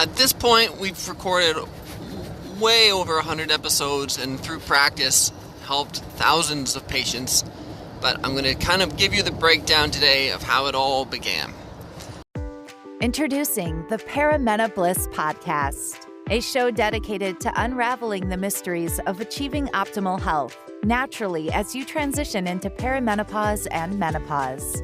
At this point, we've recorded way over 100 episodes and through practice helped thousands of patients. But I'm going to kind of give you the breakdown today of how it all began. Introducing the Perimenobliss podcast, a show dedicated to unraveling the mysteries of achieving optimal health naturally as you transition into perimenopause and menopause.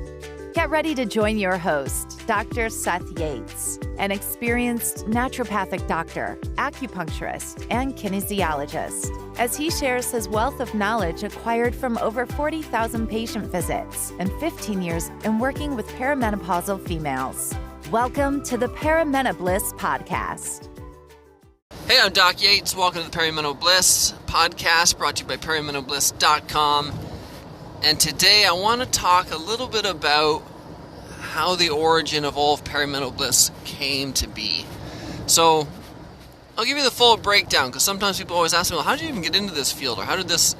Get ready to join your host, Dr. Seth Yates, an experienced naturopathic doctor, acupuncturist, and kinesiologist, as he shares his wealth of knowledge acquired from over 40,000 patient visits and 15 years in working with perimenopausal females. Welcome to the Perimenobliss podcast. Hey, I'm Doc Yates. Welcome to the Perimenobliss podcast, brought to you by perimenobliss.com. And today I want to talk a little bit about how the origin of all of perimenobliss came to be. So I'll give you the full breakdown, because sometimes people always ask me, well, how did you even get into this field, or how did this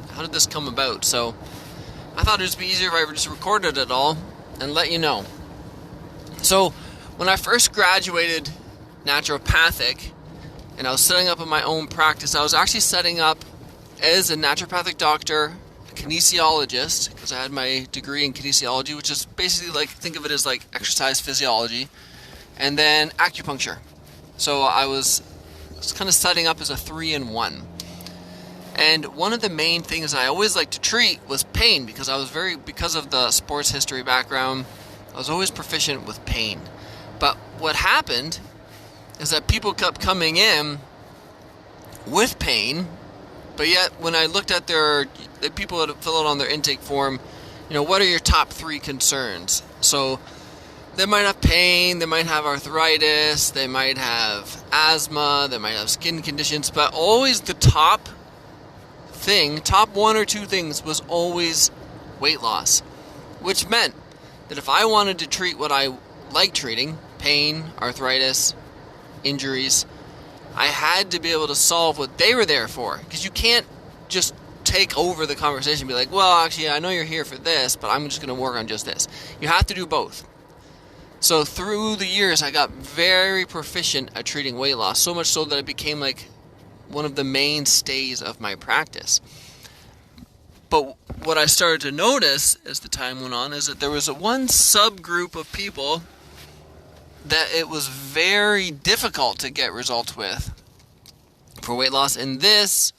come about? So I thought it would just be easier if I just recorded it all and let you know. So when I first graduated naturopathic and I was setting up my own practice, I was actually setting up as a naturopathic doctor, kinesiologist, because I had my degree in kinesiology, which is basically like, think of it as like exercise physiology, and then acupuncture. So I was kind of setting up as a 3-in-1. And one of the main things I always liked to treat was pain, because because of the sports history background, I was always proficient with pain. But what happened is that people kept coming in with pain, but yet when I looked at the people that fill out on their intake form, what are your top 3 concerns? So they might have pain, they might have arthritis, they might have asthma, they might have skin conditions, but always the top 1 or 2 things was always weight loss, which meant that if I wanted to treat what I like treating, pain, arthritis, injuries, I had to be able to solve what they were there for, because you can't just take over the conversation and be like, well, actually, I know you're here for this, but I'm just going to work on just this. You have to do both. So through the years, I got very proficient at treating weight loss, so much so that it became like one of the mainstays of my practice. But what I started to notice as the time went on is that there was one subgroup of people that it was very difficult to get results with for weight loss, and this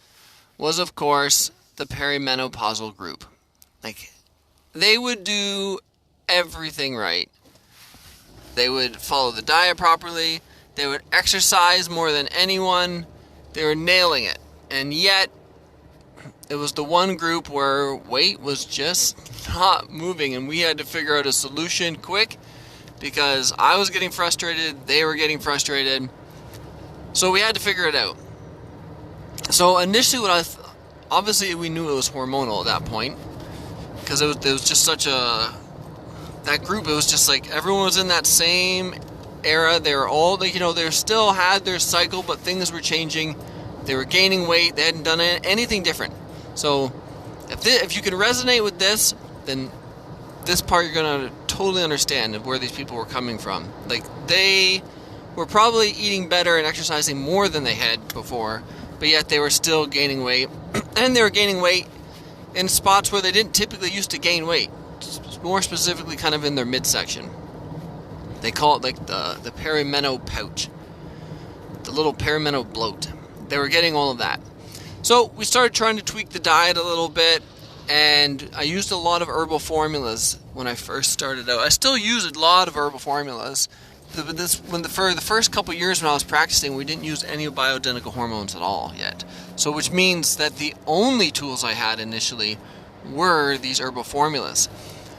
was, of course, the perimenopausal group. Like, they would do everything right. They would follow the diet properly. They would exercise more than anyone. They were nailing it. And yet, it was the one group where weight was just not moving, and we had to figure out a solution quick, because I was getting frustrated, they were getting frustrated. So we had to figure it out. So initially obviously we knew it was hormonal at that point, because it was just such that group, it was just like everyone was in that same era. They were all, they still had their cycle, but things were changing. They were gaining weight. They hadn't done anything different. So if you can resonate with this, then this part you're going to totally understand where these people were coming from. Like, they were probably eating better and exercising more than they had before, but yet they were still gaining weight. And they were gaining weight in spots where they didn't typically used to gain weight, more specifically kind of in their midsection. They call it like the perimeno pouch, the little perimeno bloat. They were getting all of that. So we started trying to tweak the diet a little bit, and I used a lot of herbal formulas when I first started out. I still use a lot of herbal formulas. For the first couple years when I was practicing, we didn't use any bioidentical hormones at all yet. So which means that the only tools I had initially were these herbal formulas.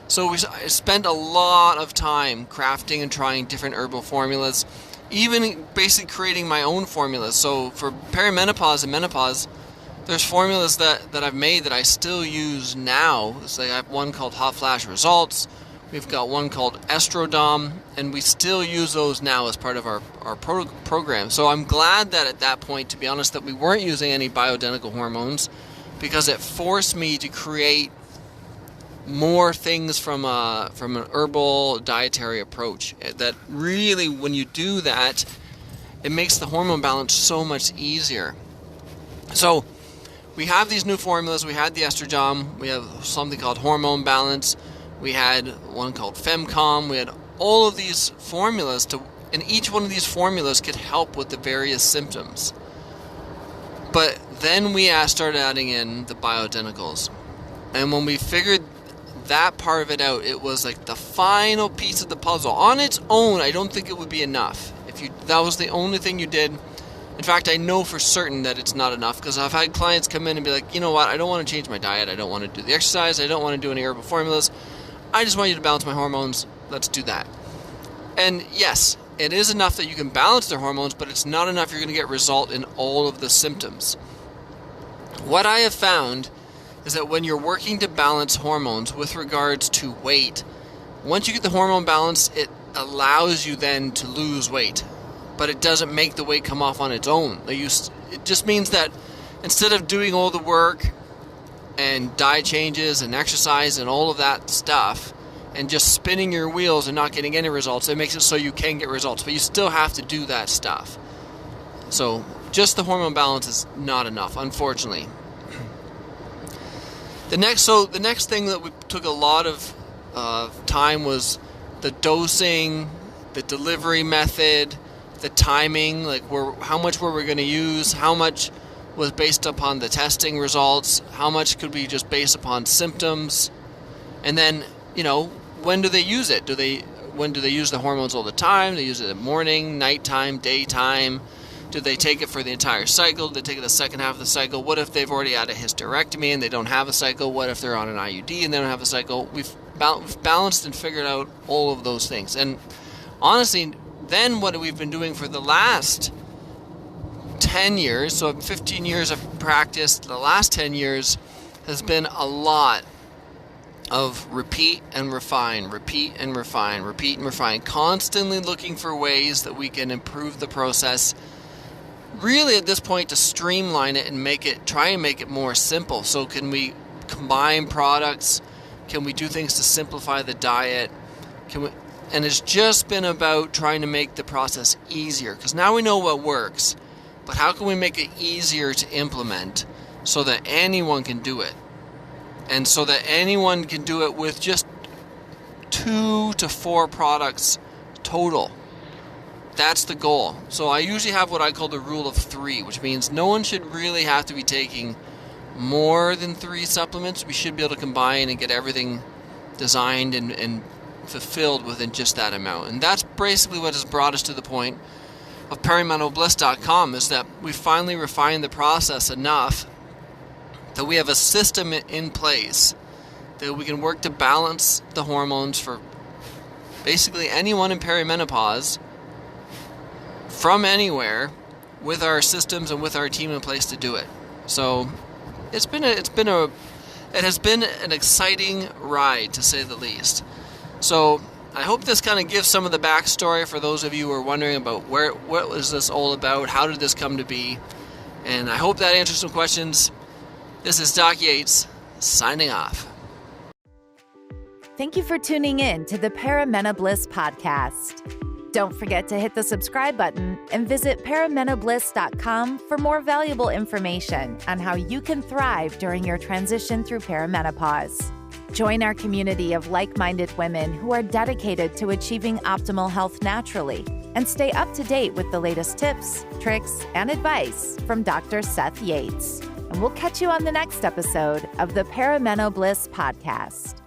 So I spent a lot of time crafting and trying different herbal formulas, even basically creating my own formulas. So for perimenopause and menopause, there's formulas that I've made that I still use now. So I have one called Hot Flash Results. We've got one called Estrodom, and we still use those now as part of our program. So I'm glad that at that point, to be honest, that we weren't using any bioidentical hormones, because it forced me to create more things from an herbal dietary approach. That really, when you do that, it makes the hormone balance so much easier. So we have these new formulas. We had the estrogen. We have something called hormone balance. We had one called FemCom. We had all of these formulas and each one of these formulas could help with the various symptoms. But then we started adding in the bioidenticals. And when we figured that part of it out, it was like the final piece of the puzzle. On its own, I don't think it would be enough. If that was the only thing you did. In fact, I know for certain that it's not enough, because I've had clients come in and be like, you know what, I don't want to change my diet, I don't want to do the exercise, I don't want to do any herbal formulas, I just want you to balance my hormones, let's do that. And yes, it is enough that you can balance their hormones, but it's not enough you're going to get result in all of the symptoms. What I have found is that when you're working to balance hormones with regards to weight, once you get the hormone balance, it allows you then to lose weight, but it doesn't make the weight come off on its own. It just means that instead of doing all the work and diet changes and exercise and all of that stuff and just spinning your wheels and not getting any results, it makes it so you can get results, but you still have to do that stuff. So just the hormone balance is not enough, unfortunately. The next thing that we took a lot of time was the dosing, the delivery method, the timing, like how much were we going to use, how much was based upon the testing results, how much could be just based upon symptoms, and then, when do they use it? When do they use the hormones all the time? They use it in the morning, nighttime, daytime? Do they take it for the entire cycle? Do they take it the second half of the cycle? What if they've already had a hysterectomy and they don't have a cycle? What if they're on an IUD and they don't have a cycle? We've balanced and figured out all of those things. And honestly, then what we've been doing for the last 10 years, so 15 years of practice, the last 10 years has been a lot of repeat and refine, repeat and refine, repeat and refine, constantly looking for ways that we can improve the process, really at this point to streamline it and try and make it more simple. So can we combine products? Can we do things to simplify the diet? And it's just been about trying to make the process easier, because now we know what works, but how can we make it easier to implement so that anyone can do it? And so that anyone can do it with just 2 to 4 products total. That's the goal. So I usually have what I call the rule of 3, which means no one should really have to be taking more than 3 supplements. We should be able to combine and get everything designed and fulfilled within just that amount. And that's basically what has brought us to the point of perimenobliss.com, is that we finally refined the process enough that we have a system in place that we can work to balance the hormones for basically anyone in perimenopause from anywhere, with our systems and with our team in place to do it. So it has been an exciting ride, to say the least. So I hope this kind of gives some of the backstory for those of you who are wondering about what was this all about, how did this come to be, and I hope that answers some questions. This is Doc Yates, signing off. Thank you for tuning in to the Perimenobliss podcast. Don't forget to hit the subscribe button and visit perimenobliss.com for more valuable information on how you can thrive during your transition through perimenopause. Join our community of like-minded women who are dedicated to achieving optimal health naturally, and stay up to date with the latest tips, tricks, and advice from Dr. Seth Yates. And we'll catch you on the next episode of the Perimenobliss podcast.